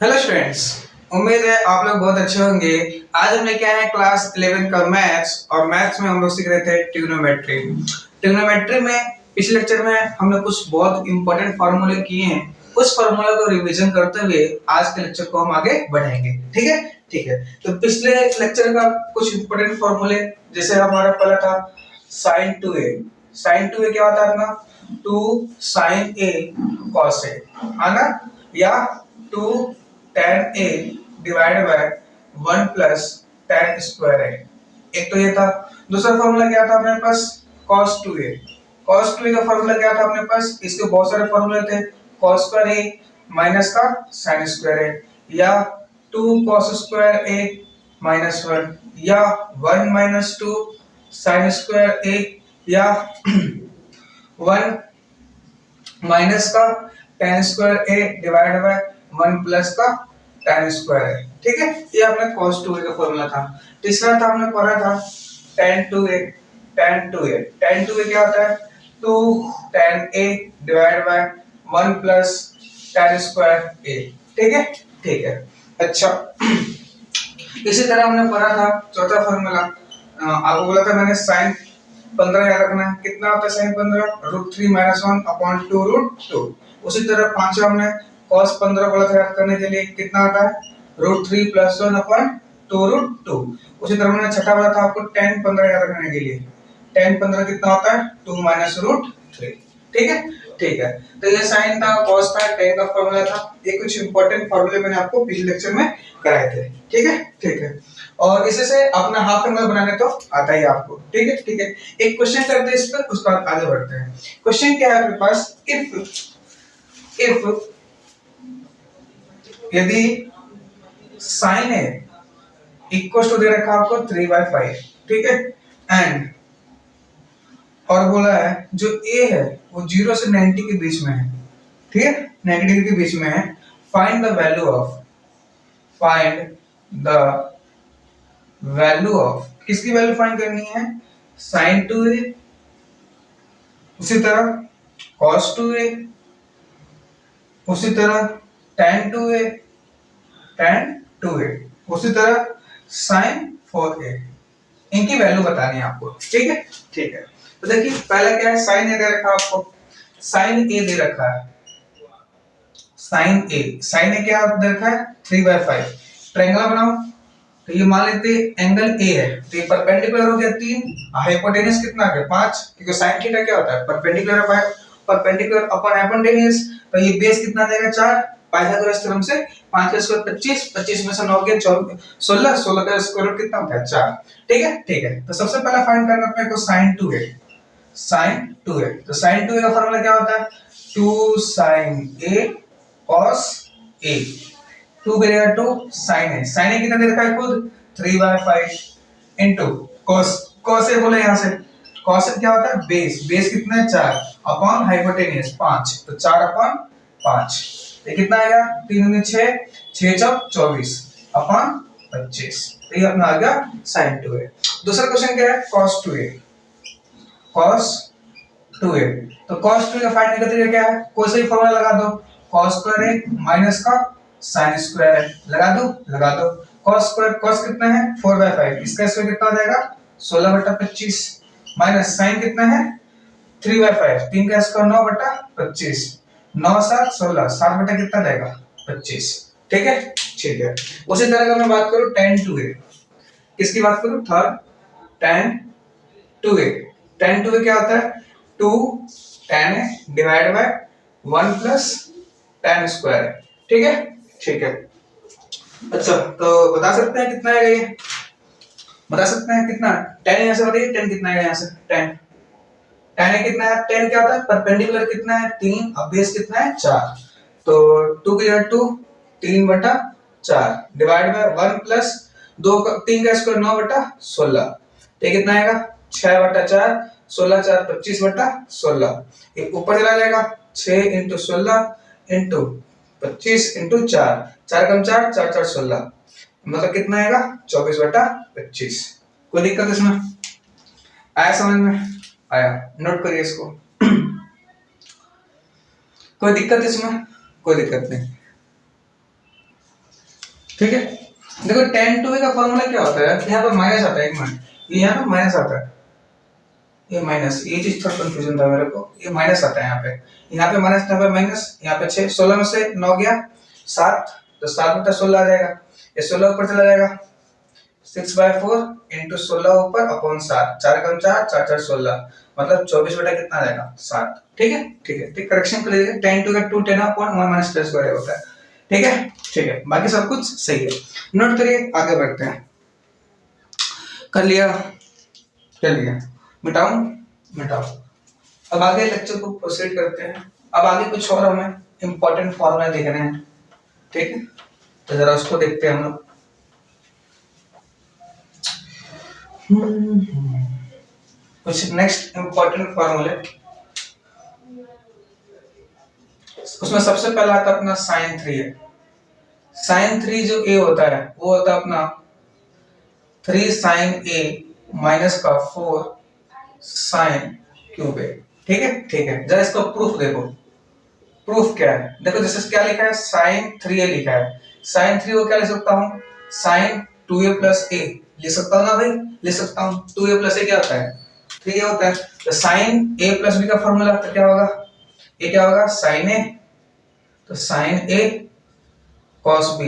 Hello students. उम्मीद है आप लोग बहुत अच्छे होंगे। आज हम लेके आए हैं क्लास 11 का मैथ्स और मैथ्स में हम लोग सीख रहे थे ट्रिग्नोमेट्री। ट्रिग्नोमेट्री में पिछले लेक्चर में हमने कुछ बहुत इंपॉर्टेंट फार्मूले किए हैं। उस फार्मूला को रिवीजन करते हुए आज के लेक्चर को हम आगे बढ़ाएंगे। ठीक है, ठीक है। तो पिछले लेक्चर का कुछ इंपॉर्टेंट फार्मूले, जैसे हमारा पहला था sin 2a। sin 2a क्या होता है अपना 2 sin a cos a, है ना, या 2 tan a divided by 1 plus tan square a। एक तो ये था। दूसरा फॉर्मूला क्या था अपने पास cos 2a। cos 2a का फॉर्मूला क्या था अपने पास, इसके बहुत सारे फॉर्मूले थे। cos स्क्वायर a माइनस का sin स्क्वायर a, या 2 cos स्क्वायर a माइनस 1, या 1 माइनस 2 sin स्क्वायर a, या 1 माइनस का tan square a divided by 1 plus का tan स्क्वायर है। ठीक है, ये अपने cos 2a का फॉर्मूला था। तीसरा था हमने पढ़ा था tan 2a। tan 2a क्या होता है 2 tan a divided by 1 plus tan square a। ठीक है, ठीक है। अच्छा, इसी तरह हमने पढ़ा था चौथा फॉर्मूला। आपको बोला था मैंने sin 15 याद रखना है। कितना होता है sin 15 √3 - 1 अपॉन 2 √2। उसी तरह पांचवा हमने cos 15 बोला था याद करने के लिए, कितना आता है √3 + 1 अपॉन 2 √2। उसी तरह हमने छठा बोला था आपको tan 15 याद रखने के लिए। tan 15 कितना होता है 2 - √3। ठीक है, ठीक है। तो ये sin था, cos था, tan का फॉर्मूला था। ये कुछ इंपॉर्टेंट फॉर्मूले मैंने आपको पिछले लेक्चर में कराए थे। ठीक है, ठीक है। और इसी से अपना हाफ एंगल बनाने तो आता ही आपको। ठीक है, ठीक है। एक क्वेश्चन करते हैं इस पर, उसके बाद आगे बढ़ते हैं। क्वेश्चन क्या है आपके पास, इफ यदि sin a इक्वल टू दे रखा आपको 3/5। ठीक है, एंड और बोला है जो a है वो 0 से 90 के बीच में है। ठीक है, 90 डिग्री के बीच में है। फाइंड द वैल्यू ऑफ किसकी वैल्यू फाइंड करनी है sin 2a, उसी तरह cos 2a, उसी तरह tan 2a, उसी तरह sin 4a। इनकी वैल्यू बतानी है आपको। ठीक है, ठीक है। तो देखिए पहला क्या है, sin a दे रखा है आपको। sin a दे रखा है, sin a क्या दे रखा है 3/5। ट्रायंगल बनाओ। तो ये मान लेते एंगल ए है, तो ये परपेंडिकुलर हो गया 3, हाइपोटेनस कितना आ गया 5, क्योंकि sin थीटा क्या होता है परपेंडिकुलर अपन हाइपोटेनस। तो ये बेस कितना देगा 4, पाइथागोरस थ्योरम से 5 का स्क्वायर 25, 25 में से 9 गया 16, 16 का स्क्वायर रूट कितना होता है 4। ठीक है, ठीक है। तो सबसे पहला फाइंड करना अपने को sin 2a। तो sin 2a का फार्मूला क्या होता है 2 sin a cos a। 2 करेगा 2 sin a कितना दे रखा है खुद 3/5 इनटू cos a बोले यहां से। cos a क्या होता है बेस कितना है 4 अपॉन हाइपोटेनस 5, तो 4/5। ये कितना आएगा 3 में 6, 6 चौक 24 अपॉन 25। तो ये अपना आ गया sin 2a। दूसरा क्वेश्चन क्या है cos 2a। तो cos 2a का फाइंड करने का तरीका क्या है, कोई सा भी फॉर्मूला लगा दो। cos स्क्वायर a माइनस का sin स्क्वायर a लगा दो। cos कितना है 4/5, इसका स्क्वायर कितना हो जाएगा 16/25, माइनस sin कितना है 3/5, 3 का स्क्वायर 9/25, 9 7 16, 7 बटा कितना जाएगा 25। ठीक है, ठीक है। उसी तरह का मैं बात करूं tan 2a, किसकी बात करूं third tan 2a। tan 2a क्या होता है 2 tan a divide by 1 plus tan square है। ठीक है, ठीक है। अच्छा, तो बता सकते हैं कितना है ये, बता सकते हैं कितना tan यहां से बताइए, tan कितना है यहां से tan a कितना है, tan क्या होता है परपेंडिकुलर कितना है 3, अब बेस कितना है 4, तो 2 की जगह 2 3/4 डिवाइड बाय 1 प्लस 3 का स्क्वायर 9/16, तो कितना आएगा 6/4, 16 4 25/16। एक ऊपर चला जाएगा 6 × 16 × 25 × 4, 4 कम 4 4 4 16, मतलब कितना आएगा 24/25। कोई दिक्कत इसमें आया समझ में आया, नोट करिए इसको। कोई दिक्कत इसमें, कोई दिक्कत नहीं। ठीक है। देखो tan 2a का फॉर्मूला क्या होता है, यहाँ पे माइनस आता है, एक मिनट, ये यहाँ पे माइनस आता है, ये माइनस, ये चीज थोड़ा कंफ्यूजन था मेरे को, ये माइनस आता है यहाँ पे माइनस, यहाँ पे माइनस, यहाँ पे 6, 16 में से 9 गया 7, तो 7 में 16 आ जाएगा, ये 16 ऊपर चला जाएगा, 6/4 इंटू 16 ऊपर अपॉन 7, 4 कम 4, 4 4 16, मतलब 24 बटा कितना आ जाएगा 7। ठीक है, ठीक है, ठीक, करेक्शन कर लीजिए, tan 2 का 2 10 अपॉन 1 माइनस टेन स्क्वायर होता है। ठीक है, ठीक है, बाकी सब कुछ सही है, नोट करिए, आगे बढ़ते हैं। कर लिया, कर लिया, मिटाऊं, मिटाओ। अब आगे लेक्चर को प्रोसीड करते हैं। अब आगे कुछ और हमें इंपॉर्टेंट फॉर्मूला देखने हैं, ठीक है, तो जरा उसको देखते हैं हम लोग। कुछ नेक्स्ट इंपॉर्टेंट फॉर्मूले, उसमें सबसे पहला आता अपना sin 3 है। sin 3 जो a होता है वो होता है अपना 3 sin a माइनस का 4 sin क्यूब a। ठीक है, ठीक है, जरा इसका प्रूफ देखो, प्रूफ क्या है, देखो जैसे क्या लिखा है, sin 3a लिखा है, sin 3 को क्या लिख सकता हूँ, sin 2a प्लस a लिख सकता हूँ ना भाई, लिख सकता हूँ, 2a प्लस a क्या होता है, 3a होता है, तो sin a प्लस b का फॉर्मूला तो क्या होगा, ये क्या होगा, sin a, तो sin a cos b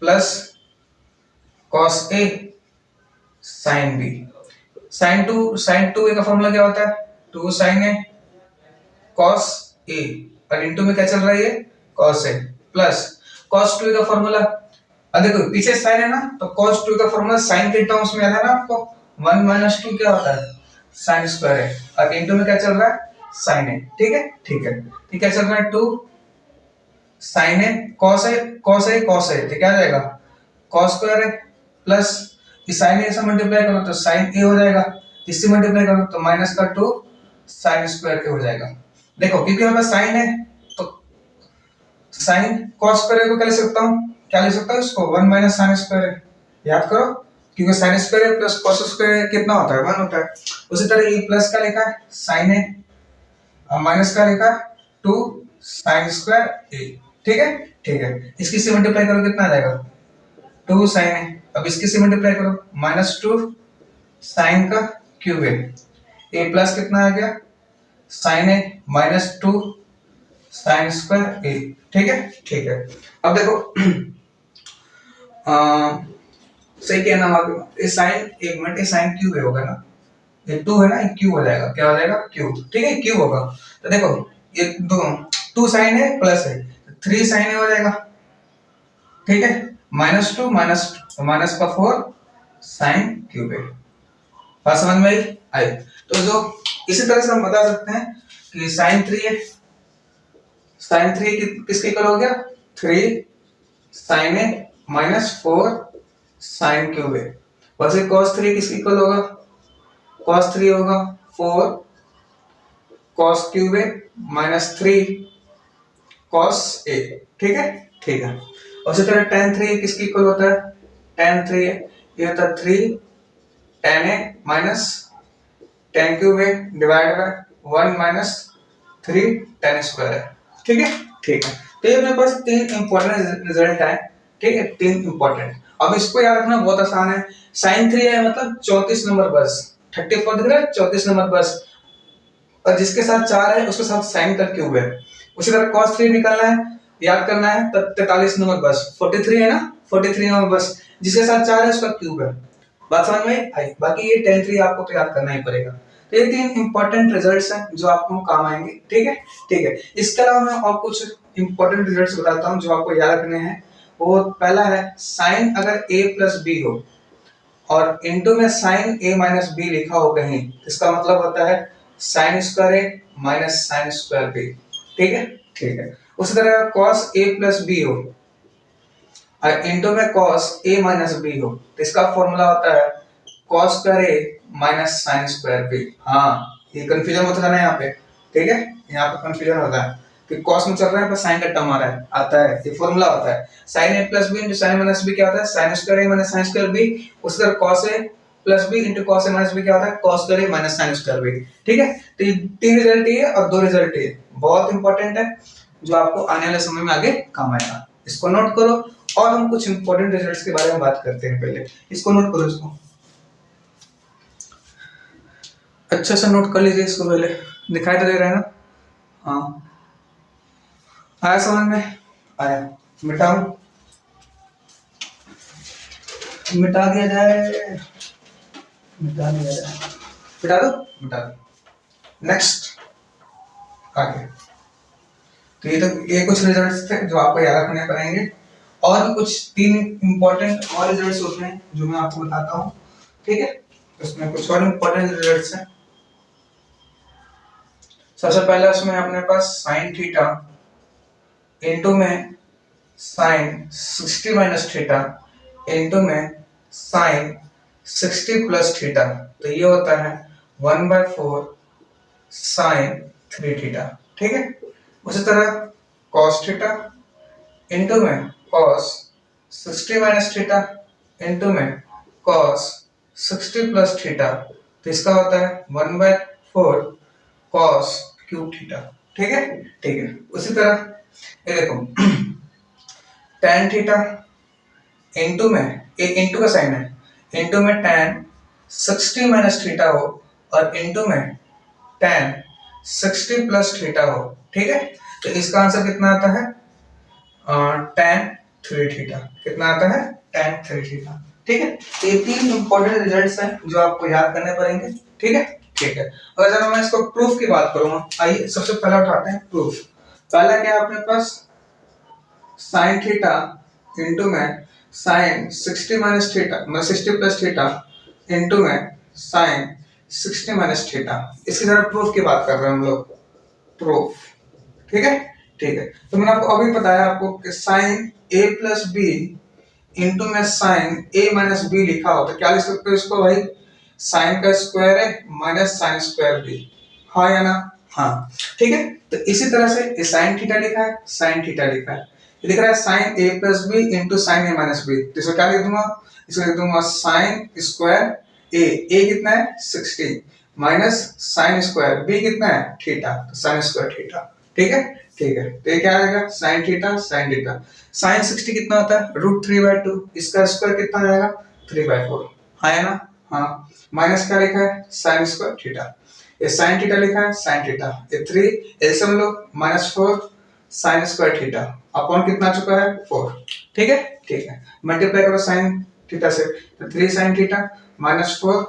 plus cos a sin b, sin 2a का फॉर्मूला क्या होता है, 2 sin a cos a, और इनटू में क्या चल रहा है, ये cos a plus cos 2a का फॉर्मूला, अब देखो पीछे sin है ना, तो cos 2 का फॉर्मूला sin के टर्म्स में आया ना आपको, 1 माइनस 2 क्या होता है, sin स्क्वायर है, और इनटू में क्या चल रहा है, sin है। ठीक है, ठीक है, ठीक, क्या चल रहा है, 2 sin है, cos है, cos है, cos है, तो क्या आ जाएगा, cos स्क्वायर है, प्लस इस sin a से मल्टीप्लाई करो तो sin a हो जाएगा, इससे मल्टीप्लाई करो तो माइनस का 2 sin स्क्वायर a हो जाएगा। देखो क्योंकि हमारे पास sin है तो sin cos स्क्वायर को क्या लिख सकता हूँ, क्या लिख सकता हूँ इसको, 1 माइनस sin स्क्वायर है, याद करो, क्योंकि sin square plus cos square कितना होता है, 1 होता है। उसी तरह ये प्लस का लिखा है sin है, माइनस का लिखा 2 sin स्क्वायर a। ठीक है, ठीक है, इसकी से मल्टीप्लाई करो कितना आ जाएगा, 2 sin है, अब इसकी से मल्टीप्लाई करो माइनस 2 sin का क्यूब है, a प्लस कितना आ गया sin है माइनस 2 sin स्क्वायर a। ठीक है, ठीक है, अब देखो सही क्या नाम आगे, ये sin, एक मिनट, ये sin क्यूब होगा ना, ये 2 है ना, ये क्यूब हो जाएगा, क्या हो जाएगा, क्यूब। ठीक है, क्यूब होगा, तो देखो ये 2 sin है प्लस है, 3 sin है हो जाएगा। ठीक है, माइनस 2 माइनस का 4 sin क्यूब है, बात समझ में आई। तो जो इसी तरह से हम बता सकते हैं कि sin 3 है, sin 3 किसके इक्वल हो गया, 3 sin है माइनस 4 sin क्यूब है, वैसे cos 3 किसके इक्वल होगा, cos 3 होगा 4 cos क्यूब है माइनस 3 cos a। ठीक है, ठीक है, उसी तरह tan 3 किसके इक्वल होता है, tan 3 ये होता है 3 tan a minus tan cube है divide by 1 minus 3 tan square है। ठीक है, ठीक है, तो ये मेरे पास 3 इंपॉर्टेंट रिजल्ट है। ठीक है, 3 इंपॉर्टेंट, अब इसको याद रखना बहुत आसान है, sin 3 है मतलब 34 नंबर बस, 34 दिख रहा है, 34 नंबर बस, और जिसके साथ 4 है उसके साथ sin का क्यूब है। उसी तरह cos 3 निकालना है, याद करना है, तब 43 नंबर बस, 43 है ना, 43 नंबर बस, जिसके साथ 4 है उसका क्यूब है। बात समझ में आई, बाकी ये tan 3 आपको तो याद करना ही पड़ेगा। तो ये 3 इंपॉर्टेंट रिजल्ट्स हैं जो आपको काम आएंगे। ठीक है, ठीक है, इसके अलावा मैं और कुछ इंपॉर्टेंट रिजल्ट्स बताता हूँ जो आपको याद रखने हैं। वो पहला है, sin अगर a प्लस b हो और इनटू में sin a माइनस b लिखा हो कहीं, इसका मतलब होता है sin square a minus sin square b। ठीक है, ठीक है, उसी तरह cos a प्लस b हो और इनटू में cos a माइनस b हो, तो इसका फॉर्मूला होता है cos square a minus sin square b। हाँ, ये कंफ्यूजन होता है ना यहाँ पे। ठीक है, यहाँ पे कंफ्यूजन होता है कि cos में चल रहा है पर sin का टर्म आ रहा है, आता है, ये फॉर्मूला होता है sin a plus b into sin minus b क्या होता है, sin square a minus sin square b। उसी तरह cos a plus b into cos a minus b क्या होता है, cos square a minus sin square b। ठीक है, तो ये 3 रिजल्ट ये और 2 रिजल्ट ये बहुत इंपॉर्टेंट है जो आपको आने वाले समय में आगे काम आएगा, इसको नोट करो और हम कुछ इंपॉर्टेंट रिजल्ट्स के बारे में बात करते हैं। पहले इसको नोट करो, इसको अच्छा से नोट कर लीजिए। इसको पहले दिखाई तो दे रहा है ना? हाँ, आया समझ में? आया। मिटाऊं? मिटा दिया जाए, मिटा दिया जाए, मिटा दो, मिटा दो। नेक्स्ट आगे। तो ये कुछ रिजल्ट्स थे जो आपको याद रखने पड़ेंगे, और भी कुछ 3 इंपॉर्टेंट और रिजल्ट्स होते हैं जो मैं आपको बताता हूँ, ठीक है? उसमें कुछ और इंपॉर्टेंट रिजल्ट्स हैं। सबसे पहला उसमें अपने पास साइन थीटा इनटू में साइन 60 माइनस थीटा इनटू में साइन 60 प्लस थीटा, तो ये होता है 1/4 साइन 3 थीटा, ठीक है? उसी तरह cos थीटा इनटू में cos 60 माइनस थीटा इनटू में cos 60 प्लस थीटा, तो इसका होता है 1/4 cos क्यूब थीटा, ठीक है? ठीक है। उसी तरह ये देखो tan थीटा इनटू में, ये इनटू का साइन है, इनटू में tan 60 माइनस थीटा हो और इनटू में tan 60 प्लस थीटा हो, ठीक है? तो इसका आंसर कितना आता है? tan 3 theta. कितना आता है? tan 3 थीटा, ठीक है? तो ये 3 इंपॉर्टेंट रिजल्ट्स हैं जो आपको याद करने पड़ेंगे, ठीक है? ठीक है। और अगर मैं इसको प्रूफ की बात करूंगा, आइए सबसे पहले उठाते हैं प्रूफ। पहला क्या है अपने पास? साइन थीटा इनटू में साइन 60 माइनस थीटा, मतलब 60 प्लस थीटा इनटू में साइन 60 माइनस थीटा। इसकी तरह प्रूफ की बात कर रहे हैं हम लोग, प्रूफ, ठीक है? ठीक है। तो मैंने आपको अभी बताया आपको कि sine a plus B into में साइन a माइनस बी लिखा हो तो क्या लिख सकते हो इसको भाई? साइन का स्क्वायर है माइनस साइन स्क्वायर बी, हाँ या ना? हाँ, ठीक है। तो इसी तरह से साइन थीटा लिखा है, साइन थीटा लिखा है, लिख रहा है sine a plus B into sine a minus B, तो इसको क्या लिख दूंगा? इसको लिख दूंगा साइन स्क्वायर a कितना है? 60 माइनस साइन स्क्वायर b कितना है? थीटा, तो साइन स्क्वायर थीटा, ठीक है? ठीक है। तो ये क्या आएगा? Sine theta sine theta. Sine 60 कितना होता है? √3/2, इसका स्क्वायर कितना आएगा? 3/4, हाँ या ना? हाँ। माइनस क्या लिखा है? Sine square theta. ये साइन थीटा लिखा है, साइन थीटा, ये 3 एलसीएम लो, -4 साइन स्क्वायर थीटा अपॉन कितना आ चुका है? 4, ठीक है? ठीक है। मल्टीप्लाई करो साइन थीटा से, तो 3 sine theta -4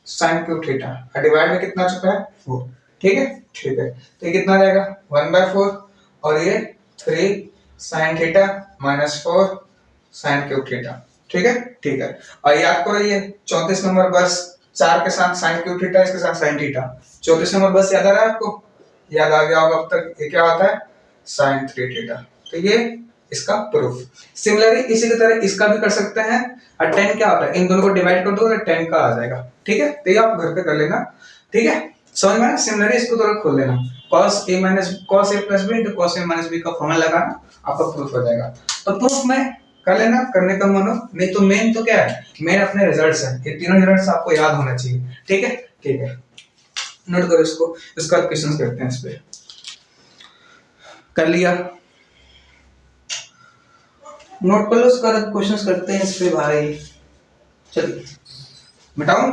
sine cube theta, और डिवाइड में कितना आ चुका है? 4, ठीक है? ठीक है। तो ये कितना आ जाएगा? 1/4 और ये 3 sine theta -4 sine cube theta, ठीक है? ठीक है। और याद करो ये 34 नंबर बस 4 के साथ साइन क्यूब थीटा, इसके साथ साइन थीटा, 34 नंबर बस याद आ रहा है आपको? याद आ गया होगा अब तक। ये क्या होता है? Sine 3 theta. तो ये इसका प्रूफ। सिमिलरली इसी की तरह इसका भी कर सकते हैं। और tan क्या होता है? इन दोनों को डिवाइड कर दो तो tan का आ जाएगा, ठीक है? तो ये आप घर पे कर लेना, ठीक है? समझ में? सिमिलरली इसको थोड़ा खोल लेना, cos a plus b into cos a minus b का फॉर्मूला लगाना, आपका प्रूफ हो जाएगा। तो प्रूफ में कर लेना, करने का मन हो, नहीं तो मेन तो क्या है? मेन अपने रिजल्ट्स हैं। ये तीनों रिजल्ट्स आपको याद होना चाहिए, ठीक है? ठीक है, नोट करो इसको। इसका क्वेश्चन करते हैं, इस पे कर लिया, नोट कर लो, उसका क्वेश्चंस करते हैं इस पे भाई। चलिए मिटाऊं,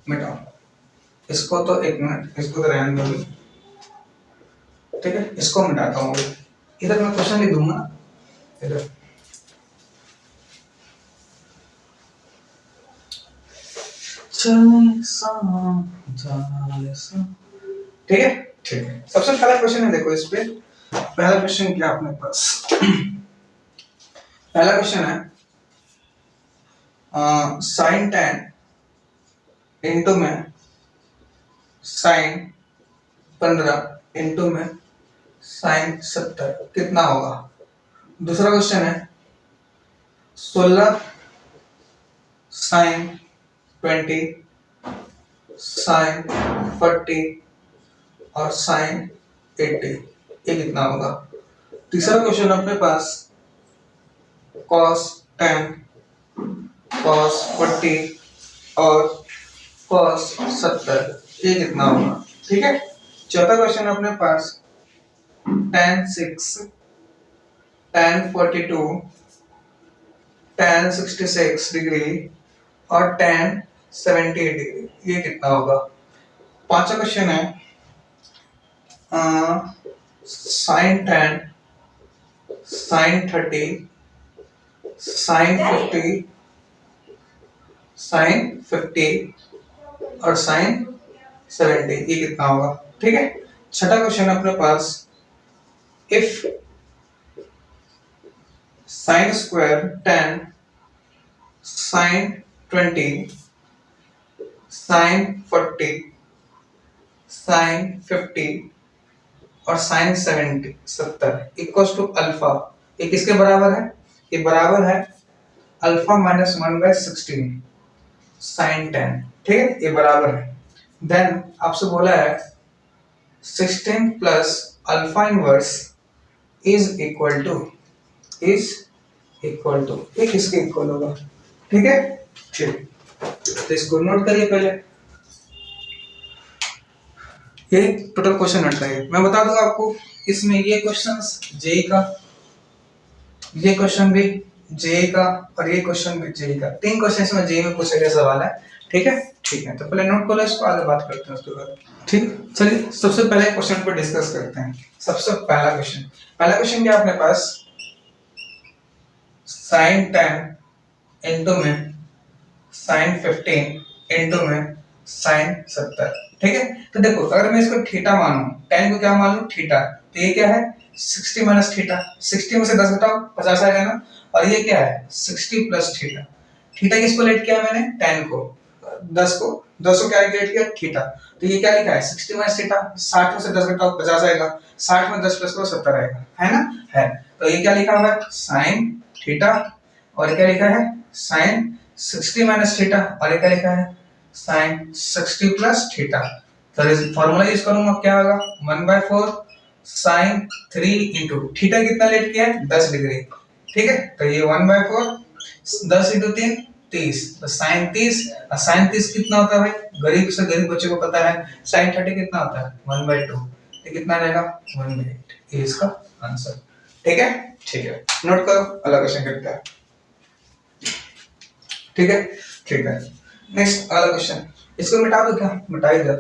मिटाऊं इसको, तो 1 मिनट, इसको तो रहने दो, ठीक है? इसको मिटाता हूँ। इधर मैं क्वेश्चन लिख दूंगा, इधर ठीक है? ठीक है। सबसे पहला क्वेश्चन है, देखो इस पे पहला क्वेश्चन क्या अपने पास? पहला क्वेश्चन है साइन 10 इंटू में साइन 15 इंटू में साइन 70 कितना होगा? दूसरा क्वेश्चन है 16 साइन 20 साइन 40 और साइन 80, ये कितना होगा? तीसरा क्वेश्चन अपने पास cos 10 cos 40 और cos 70, ये कितना होगा? ठीक है। चौथा क्वेश्चन अपने पास tan 6 tan 42, tan 66 डिग्री और tan 78 डिग्री, ये कितना होगा? पांचवा क्वेश्चन है साइन 10, साइन 30, साइन 50, साइन 50 और साइन 70, ये कितना होगा? ठीक है। छठा क्वेश्चन अपने पास, if sine square 10, sine 20, sine 40, sine 50 और साइन 70 इक्वल टू अल्फा, ये किसके बराबर है? ये बराबर है अल्फा माइनस 1/16 साइन 10, ठीक है, ये बराबर है। देन आपसे बोला है 16 plus alpha inverse is equal to ये किसके इक्वल होगा? ठीक है, ठीक, तो इसको नोट करिए पहले। ये टोटल क्वेश्चन हटाइए, मैं बता दूंगा आपको, इसमें ये क्वेश्चंस जेई का, ये क्वेश्चन भी जेई का और ये क्वेश्चन भी जेई का, 3 क्वेश्चन इसमें जेई में पूछे गए सवाल है। ठीक है, ठीक है, तो पहले नोट कर लो इसको, आगे बात करते हैं उसके बाद। ठीक, चलिए सबसे पहले क्वेश्चन पर डिस्कस करते हैं। सबसे पहला क्वेश्चन क्या है अपने पास? साइन 10 इंटू में साइन 15 इंटू में साइन 70, ठीक है। तो देखो, अगर मैं इसको थीटा मानूं, tan को क्या मान लूं? थीटा, तो ये क्या है? 60 माइनस थीटा, 60 में से 10 घटाओ 50 आएगा ना, और ये क्या है? 60 प्लस थीटा। थीटा किसको लेट किया मैंने? tan को, 10 को क्या लेट किया? थीटा। तो ये क्या लिखा है? 60 माइनस थीटा, 60 में से 10 घटाओ 50 आएगा, 60 में 10 प्लस करो 70 आएगा, है ना? है। तो ये क्या लिखा हुआ है? साइन थीटा, और क्या लिखा है? साइन 60 माइनस थीटा, और ये क्या लिखा है? Sine 60 plus theta. तो फॉर्मूला यूज करूंगा, क्या होगा? 1/4 साइन 3 इंटू थीटा कितना लेट किया है? 10 डिग्री, ठीक है। तो ये 1/4 10 इंटू 3 30, तो साइन 30, और साइन 30 कितना होता है भाई? गरीब से गरीब बच्चे को पता है। साइन 30 कितना होता है? 1/2, तो कितना रहेगा? 1/8, ये इसका आंसर। ठीक है, ठीक है, नोट करो, अगला क्वेश्चन करते हैं। ठीक है, ठीक है, नेक्स्ट अगला क्वेश्चन, इसको मिटा दो क्या? मिटा ही दो,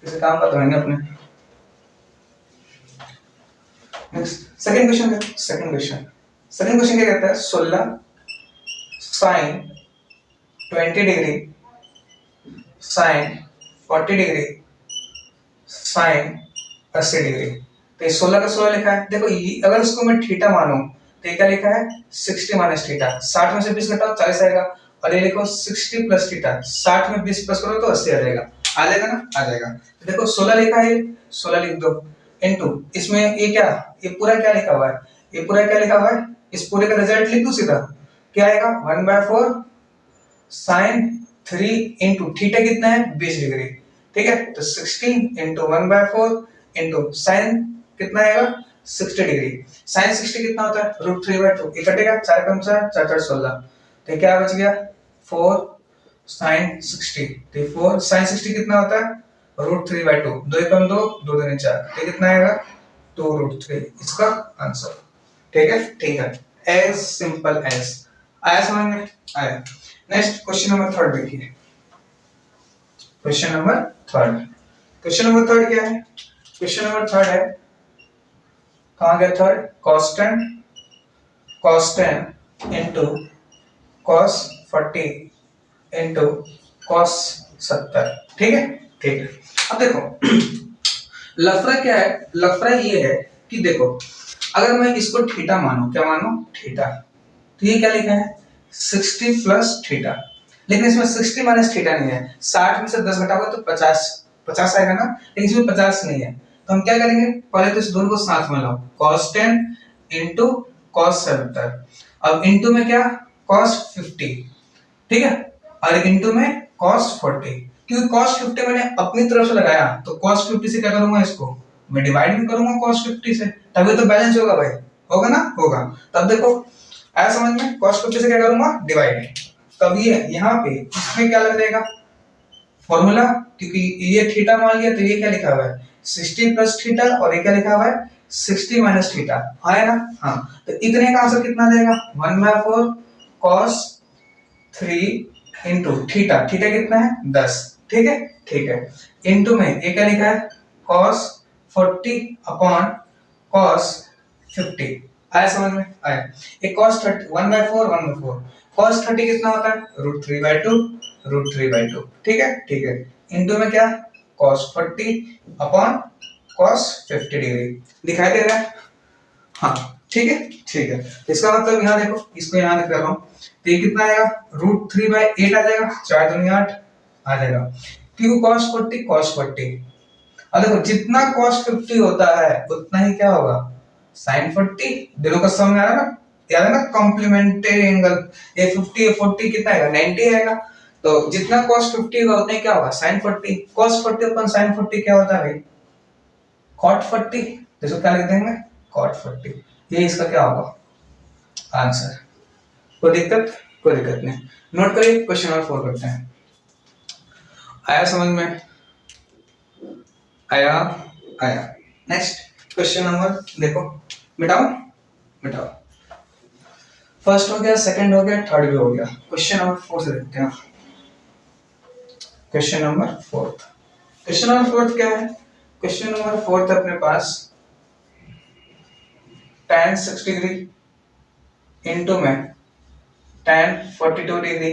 इसे काम का तो है अपने। नेक्स्ट सेकंड क्वेश्चन क्या कहता है? 16 sine 20 degree sine 40 degree sine 80 degree. तो ये 16 का 16 लिखा है। देखो, ये अगर इसको मैं थीटा मानूं तो ये क्या लिखा है? 60 माइनस थीटा, 60 में से 20 घटाओ 40 आएगा, और ये लिखो 60 प्लस थीटा, 60 में 20 प्लस करो तो 80 आ जाएगा। आ जाएगा ना? आ जाएगा। तो देखो 16 लिखा है, 16 लिख दो, इनटू इसमें ये क्या, ये पूरा क्या लिखा हुआ है? ये पूरा क्या लिखा हुआ है? इस पूरे का रिजल्ट लिख दो सीधा, क्या आएगा? 1/4 साइन 3 इंटू थीटा कितना है? 20 डिग्री, ठीक है। तो 60 इंटू 1/4 इंटू साइन कितना आएगा? 60 डिग्री। साइन 60 कितना होता है? √3/2, ये कटेगा, 4 कम 4 4 4 16, तो क्या बच गया? 4 साइन 60, तो 4 साइन 60 कितना होता है? √3/2, 2 कम 2 2 दूनी 4, तो कितना आएगा? 2√3, इसका आंसर। ठीक है, ठीक है, एज सिंपल एज। आया समझ में? आया। नेक्स्ट क्वेश्चन नंबर 3 देखिए। क्वेश्चन नंबर 3 क्या है? क्वेश्चन नंबर 3 है, कहां गया 3? cos 10 into cos 40 into cos 70, ठीक है, ठीक है। अब देखो लफड़ा क्या है? लफड़ा ये है कि देखो, अगर मैं इसको थीटा मानूं, क्या मानूं? थीटा, तो ये क्या लिखा है? 60 प्लस थीटा, लेकिन इसमें 60 माइनस थीटा नहीं है, 60 में से 10 घटाओगे तो 50 आएगा ना, लेकिन इसमें 50 नहीं है। तो हम क्या करेंगे? पहले तो इस दोनों को साथ में लाओ, cos 10 इंटू cos 70, अब इंटू में क्या? cos 50, ठीक है, और इंटू में cos 40, क्योंकि cos 50 मैंने अपनी तरफ से लगाया, तो cos 50 से क्या करूंगा? इसको मैं डिवाइड भी करूंगा cos 50 से, तभी तो बैलेंस होगा भाई, होगा ना? होगा। तब देखो आया समझ में? cos 50 से क्या करूंगा? डिवाइड। तब ये यहाँ पे इसमें क्या लग जाएगा? फॉर्मूला, क्योंकि ये थीटा मान लिया तो ये क्या लिखा हुआ है 60 प्लस थीटा, और ये क्या लिखा हुआ है 60 माइनस थीटा, है ना। हाँ, तो इतने का आंसर कितना देगा 1/4 cos 3 इंटू थीटा, थीटा कितना है 10, ठीक है, ठीक है, इंटू में ये क्या लिखा है cos 40 अपॉन cos 50, आया समझ में, आया। एक cos 30 1/4 cos 30 कितना होता है √3/2, ठीक है, ठीक है, इंटू में क्या cos 40 अपॉन cos 50 डिग्री, दिखाई दे रहा है, हाँ, ठीक है, ठीक है। इसका मतलब यहाँ देखो, इसको यहाँ लिख रहा हूँ, तो ये कितना आएगा √3/8 आ जाएगा, 4 दूनी 8 आ जाएगा, क्यों cos 40, और देखो जितना cos 50 होता है उतना ही क्या होगा sin 40, दोनों का सम में आ रहा है ना, याद है ना कॉम्प्लीमेंट्री एंगल, ये 50 ये 40 कितना आएगा 90 आएगा, तो जितना cos 50 होगा उतना ही क्या होगा sin 40, cos 40 अपन sin 40 क्या होता है भाई cot 40, देखो क्या लिख देंगे cot 40, ये इसका क्या होगा आंसर, कोई दिक्कत नहीं, नोट करिए, क्वेश्चन नंबर 4 करते हैं, आया समझ में, आया, नेक्स्ट क्वेश्चन नंबर देखो, मिटाओ, फर्स्ट हो गया, सेकंड हो गया, थर्ड भी हो गया, क्वेश्चन नंबर 4 से देखते हैं, क्वेश्चन नंबर 4 क्या है, क्वेश्चन नंबर 4 अपने पास tan 60 डिग्री इंटू में tan 42 डिग्री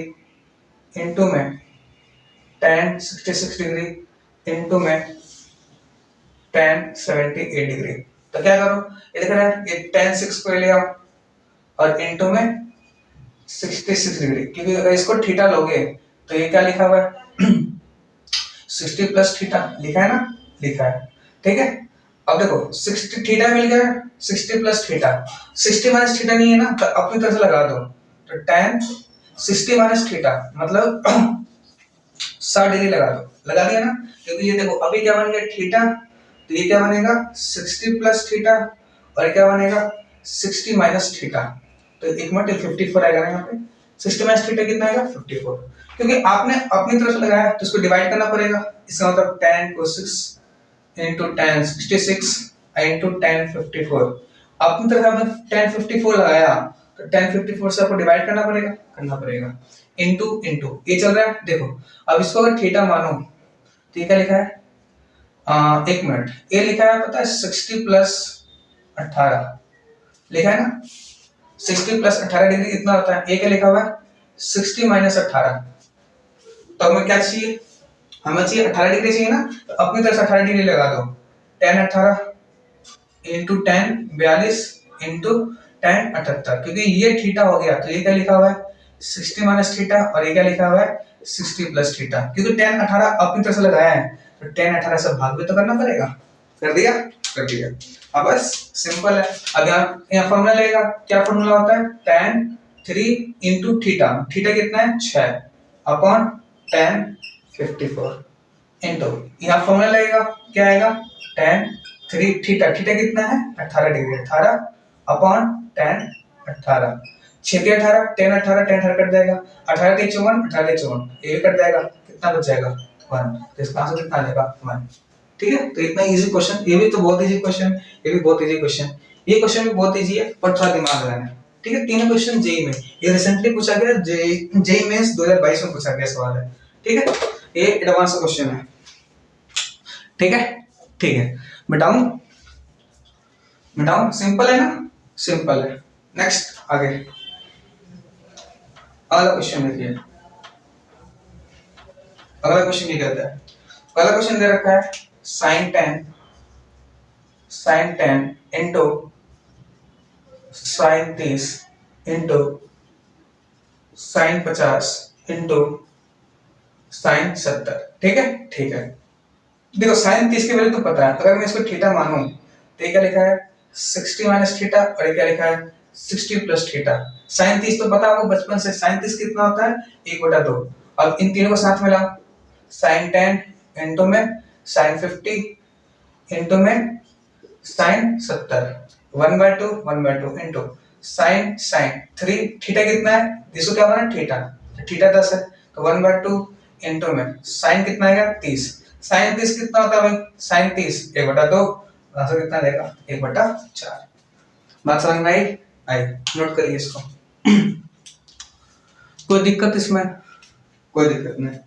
इंटू में tan 66 डिग्री इंटू में tan 78 डिग्री, तो क्या करो, ये दिख रहा है ये tan 6 को ले आओ और इंटू में 66 डिग्री, क्योंकि अगर इसको थीटा लोगे तो ये क्या लिखा हुआ है 60 प्लस थीटा लिखा है ना, लिखा है, ठीक है। अब देखो 60 थीटा मिल गया, 60 प्लस थीटा, 60 माइनस थीटा नहीं है ना, तो अपनी तरफ से लगा दो, तो tan 60 माइनस थीटा मतलब 60 डिग्री लगा दो, लगा दिया ना, क्योंकि ये देखो अभी क्या बन गया थीटा, तो ये क्या बनेगा 60 प्लस थीटा, और क्या बनेगा 60 माइनस थीटा, तो एक मिनट 54 आएगा ना यहाँ पे, 60 माइनस थीटा कितना आएगा 54, क्योंकि आपने अपनी तरफ से लगाया तो इसको डिवाइड करना पड़ेगा, इसका मतलब tan को 6 into tan 66 into tan 54, अपनी तरफ हमने tan 54 लगाया तो tan 54 से आपको डिवाइड करना पड़ेगा, into ये चल रहा है, देखो अब इसको अगर थीटा मानो तो ये क्या लिखा है एक मिनट, ये लिखा है पता है 60 प्लस 18 लिखा है ना, 60 प्लस 18 डिग्री कितना होता है, ये क्या लिखा हुआ है 60 माइनस 18, तो हमें क्या चाहिए, हमें चाहिए 18 डिग्री चाहिए ना, तो अपनी तरफ से 18 डिग्री लगा दो, tan 18 into tan 42 into tan 78, क्योंकि ये थीटा हो गया तो ये क्या लिखा हुआ है 60 माइनस थीटा, और ये क्या लिखा हुआ है 60 प्लस थीटा, क्योंकि tan 18 अपनी तरफ से लगाया है तो tan 18 से भाग भी तो करना पड़ेगा, कर दिया, अब बस सिंपल है। अब यहाँ फॉर्मूला लगेगा, क्या फॉर्मूला होता है tan 3 इंटू थीटा, थीटा कितना है 6 अपॉन tan 54 इंटू यहाँ फॉर्मूला लगेगा, क्या आएगा tan 3 थीटा, थीटा कितना है 18 डिग्री, 18 अपॉन tan 18, 6 के 18 tan 18 tan 18 कट जाएगा, 18 के 54 18 के 54 ये भी कट जाएगा, कितना बच जाएगा 1, तो इसका आंसर कितना आ जाएगा 1, ठीक है। तो इतना इजी क्वेश्चन, ये भी तो बहुत इजी क्वेश्चन, ये भी बहुत इजी क्वेश्चन, ये क्वेश्चन भी बहुत इजी है पर थोड़ा दिमाग लगाना है, ठीक है। तीनों क्वेश्चन जेई में, ये रिसेंटली पूछा गया, जेई मेंस 2022 में पूछा गया सवाल है, ठीक है, ये एडवांस क्वेश्चन है, ठीक है, मिटाऊं, सिंपल है ना, सिंपल है। नेक्स्ट आगे अगला क्वेश्चन देखिए, अगला क्वेश्चन क्या कहता है, अगला क्वेश्चन दे रखा है sin 10 into sin 30 into sin 50 into sin 70, ठीक है, देखो sin 30 की वैल्यू तो पता है, अगर मैं इसको थीटा मानूं तो ये क्या लिखा है 60 माइनस थीटा, और ये क्या लिखा है 60 प्लस थीटा, sin 30 तो पता है आपको बचपन से, sin 30 कितना होता है 1/2, अब इन तीनों को साथ मिलाओ, sin 10 इंटू में sin 50 इंटू में sin 70, 1/2 इंटू sin 3, थीटा कितना है, इसको क्या बना थीटा 10 है, तो 1/2 इंटू में साइन कितना आएगा 30। साइन 30 कितना होता है भाई, साइन 30 1/2, आंसर कितना देगा 1/4। बात समझ में आई? आई नोट करिए इसको। कोई दिक्कत इसमें? कोई दिक्कत नहीं,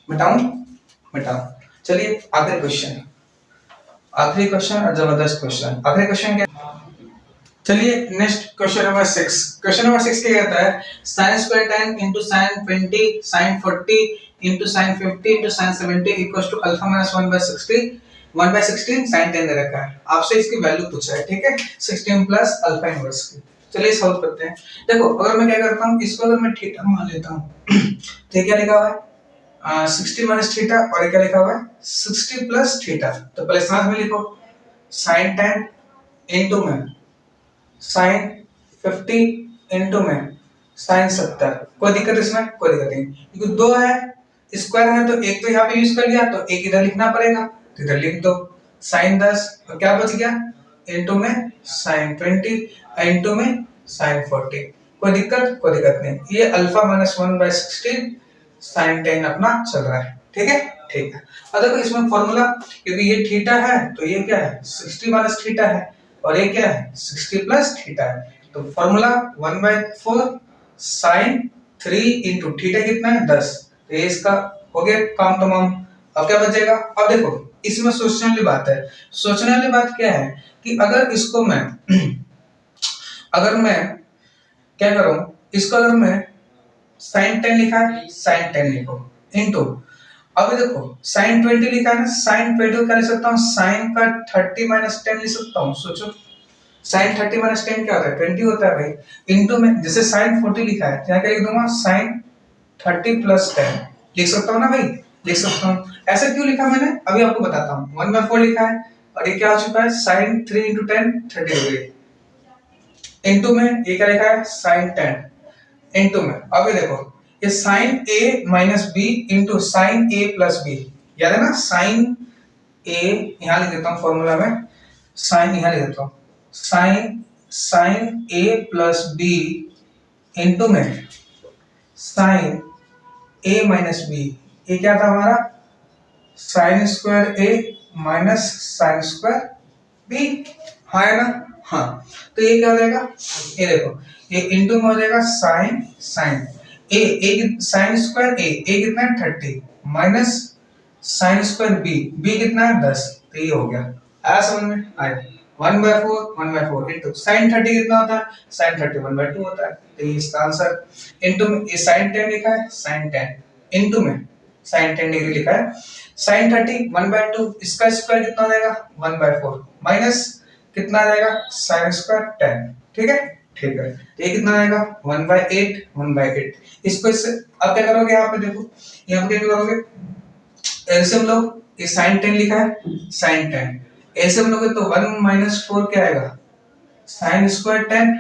मिटाऊं? मिटाऊं। चलिए आखिरी क्वेश्चन, आखिरी क्वेश्चन और जबरदस्त क्वेश्चन। आखिरी क्वेश्चन क्या? चलिए next question number 6। Question number 6 क्या कहता है, sin square 10 into sin 20 sin 40 into sin 50 into sin 70 equals to alpha minus 1/16 sin 10 दे रखा है। आपसे इसकी वैल्यू पूछा है, ठीक है, 16 प्लस अल्फा इनवर्स की। चलिए सॉल्व करते हैं। देखो अगर मैं क्या करता हूँ, इसको अगर मैं थीटा मान लेता हूँ तो क्या लिखा हुआ है 60 माइनस थीटा, और क्या लिखा हुआ है 60 प्लस थीटा। तो पहले साथ में लिखो sin 10 इनटू में साइन 50 इनटू में साइन 70। कोई दिक्कत इसमें? कोई दिक्कत नहीं, क्योंकि दो है स्क्वायर है तो एक तो यहाँ पे यूज कर लिया, तो एक इधर लिखना पड़ेगा, तो इधर लिख दो साइन 10 और क्या बच गया इनटू में साइन 20 इनटू में साइन 40। कोई दिक्कत? कोई दिक्कत नहीं। ये अल्फा माइनस 1/16 साइन 10 अपना चल रहा है, ठीक है, ठीक है। अब देखो इसमें फॉर्मूला, क्योंकि ये थीटा है तो ये क्या है 60 माइनस थीटा है, और ये क्या है 60 प्लस थीटा है, तो फॉर्मूला 1/4 साइन 3 इंटू थीटा कितना है 10। तो ये इसका हो गया काम तमाम। अब क्या बचेगा? अब देखो इसमें सोचने वाली बात है। सोचने वाली बात क्या है कि अगर इसको मैं अगर मैं क्या करूं, इसको अगर मैं साइन 10 लिखा है, साइन 10 लिखो इंटू, अब देखो साइन 20 लिखा है ना, साइन 20 को क्या लिख सकता हूँ, साइन का 30 माइनस 10 लिख सकता हूँ। सोचो साइन 30 माइनस 10 क्या होता है 20 होता है भाई, इंटू में जैसे साइन 40 लिखा है तो यहाँ क्या लिख दूंगा साइन 30 प्लस 10 लिख सकता हूँ ना भाई, लिख सकता हूँ। ऐसा क्यों लिखा मैंने अभी आपको बताता हूँ। 1/4 लिखा है और ये क्या हो चुका है साइन 3 इंटू 10 30 डिग्री, इंटू में ये क्या लिखा है साइन 10 इंटू में, अब ये देखो ये sine a minus B into sine a plus B, याद है ना, साइन a यहां लिख देता हूं फॉर्मूला में, साइन यहां लिख देता हूं sine a plus B into में साइन a माइनस बी, ये क्या था हमारा sine square a minus sine square b, हाँ है ना, हाँ। तो ये क्या हो जाएगा, ये देखो ये इंटू में हो जाएगा साइन साइन ए साइन स्क्वायर ए कितना है 30 माइनस साइन स्क्वायर बी कितना है 10। तो ये हो गया, आया समझ में? आया 1/4 इंटू साइन 30 कितना होता है साइन 30 1/2 होता है, तो ये इसका आंसर। इंटू में ये साइन 10 लिखा है साइन 10 इंटू में साइन 10 डिग्री लिखा है, साइन 30 1/2 इसका स्क्वायर कितना हो जाएगा 1/4 माइनस कितना आ जाएगा साइन स्क्वायर 10, ठीक है, ठीक है। तो ये कितना आएगा 1/8 इसको इससे अब क्या करोगे, यहाँ पे देखो यहाँ पे क्या करोगे एलसीएम लो, ये साइन 10 लिखा है साइन 10 एलसीएम लोगे तो 1 - 4 क्या आएगा साइन स्क्वायर 10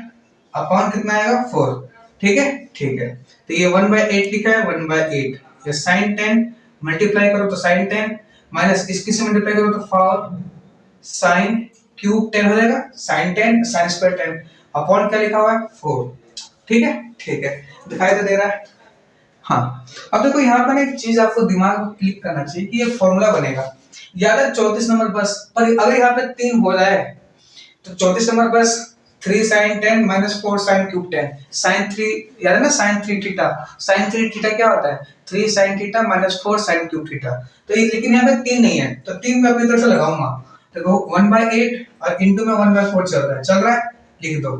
अपॉन कितना आएगा 4, ठीक है, ठीक है। तो ये 1/8 लिखा है 1/8, ये साइन 10 मल्टीप्लाई करो तो साइन 10 माइनस इसकी से मल्टीप्लाई करो तो 4 साइन क्यूब 10 हो जाएगा, साइन 10 साइन स्क्वायर 10 अपॉन क्या लिखा हुआ है 4, ठीक है, ठीक है, दिखाई तो दे रहा है। हाँ अब देखो यहाँ पर एक चीज आपको दिमाग में क्लिक करना चाहिए कि ये फॉर्मूला बनेगा, याद है 34 नंबर बस, पर अगर यहाँ पे 3 हो जाए तो 34 नंबर बस 3 sin 10 minus 4 sin cube 10 sin 3, याद है ना sin 3 थीटा, sin 3 थीटा क्या होता है 3 sin theta minus 4 sin cube theta. तो ये लेकिन यहाँ पे 3 नहीं है तो 3 मैं अपनी तरफ से लगाऊंगा, देखो 1/8 और इंटू में 1/4 चल रहा है, लिख दो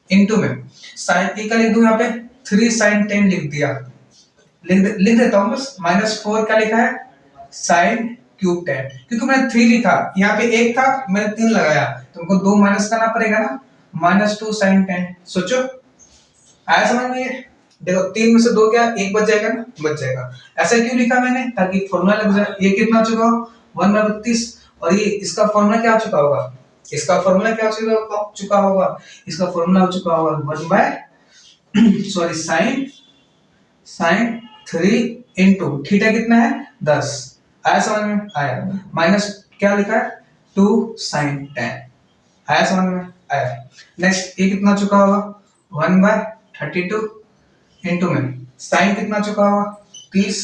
इंटू में साइन ए का लिख दूं यहाँ पे 3 sin 10 लिख दिया, लिख देता हूँ बस माइनस 4 क्या लिखा है साइन क्यूब 10, क्योंकि मैंने 3 लिखा यहाँ पे 1 था मैंने 3 लगाया तो हमको 2 माइनस करना पड़ेगा ना, -2 sin 10। सोचो आया समझ में? ये देखो 3 में से 2 क्या 1 बच जाएगा ना, बच जाएगा। ऐसा क्यों लिखा मैंने ताकि फॉर्मूला लग जाए। ये कितना चुका हो 1/32 और ये इसका फॉर्मूला क्या हो चुका होगा, इसका फॉर्मूला क्या हो चुका होगा, इसका फॉर्मूला हो चुका होगा 1 by sorry sine 3 into theta कितना है 10, आया समझ में? आया माइनस क्या लिखा है 2 sin 10, आया समझ में? आया। नेक्स्ट ये कितना चुका होगा 1/32 इंटू में साइन कितना चुका होगा 30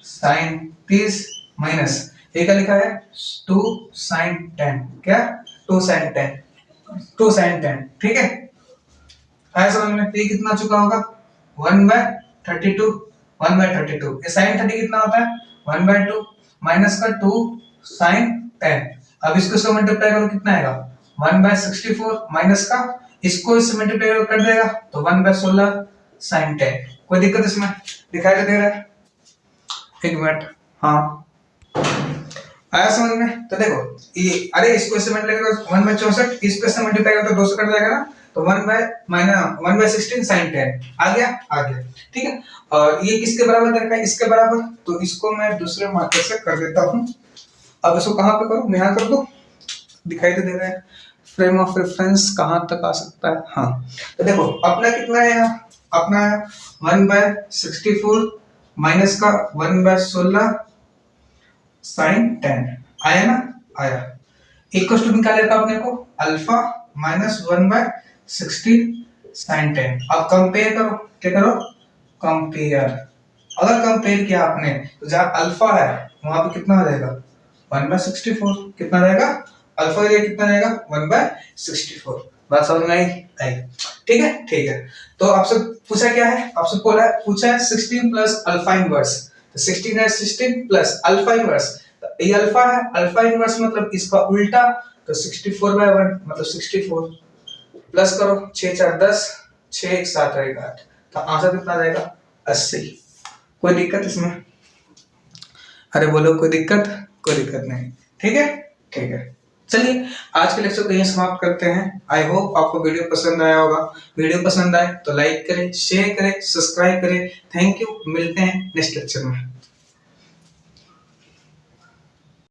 साइन 30 माइनस ये क्या लिखा है 2 साइन 10, क्या 2 साइन 10, 2 साइन 10, ठीक है। आया समझ में? ये कितना चुका होगा 1/32, 1/32। ये साइन 30 कितना होता है 1/2 माइनस का 2 साइन 10। अब इसको इसको मल्टीप्लाई करो कितना आएगा 1/64 माइनस का इसको इससे मल्टीप्लाई कर देगा तो 1/16 साइन 10। कोई दिक्कत इसमें दिखाई तो दे रहा है? एक मिनट, हाँ आया समझ में? तो देखो ये अरे इसको इससे मल्टीप्लाई करो 1/64, इसको इससे मल्टीप्लाई करो तो 2 से कट जाएगा ना, तो 1/16 sin 10 आ गया, आ गया, ठीक है। और ये किसके बराबर दे रखा है इसके बराबर, तो इसको मैं दूसरे मार्कर से कर देता हूं। अब इसको कहां पे करूं, यहां कर दो, दिखाई तो दे रहा है। फ्रेम ऑफ रेफरेंस कहां तक आ सकता है, हाँ तो देखो अपना कितना है यहाँ, अपना 1/64 माइनस का 1/16 साइन 10 आया ना, आया। इक्वल टू निकाले का अपने को अल्फा माइनस 1/60 साइन 10। अब कंपेयर करो, क्या करो कंपेयर। अगर कंपेयर किया आपने तो जहां अल्फा है वहां पे कितना आ जाएगा 1/64, कितना रहेगा अल्फा का कितना रहेगा 1/64। बात समझ में आई? ठीक है, ठीक है। तो आपसे पूछा क्या है, आपसे पूछा है 16 प्लस अल्फा इनवर्स, तो 16 है 16 प्लस अल्फा इनवर्स, तो ये अल्फा है, अल्फा इनवर्स मतलब इसका उल्टा, तो 64/1 मतलब 64 प्लस करो 6 4 10, 6 1 7 रहेगा 8, तो आंसर कितना रहेगा 80। कोई दिक्कत इसमें? अरे बोलो कोई दिक्कत? कोई दिक्कत नहीं, ठीक है, ठीक है। चलिए आज के लेक्चर को यहीं समाप्त करते हैं। आई होप आपको वीडियो पसंद आया होगा। वीडियो पसंद आए तो लाइक करें, शेयर करें, सब्सक्राइब करें। थैंक यू, मिलते हैं नेक्स्ट लेक्चर में।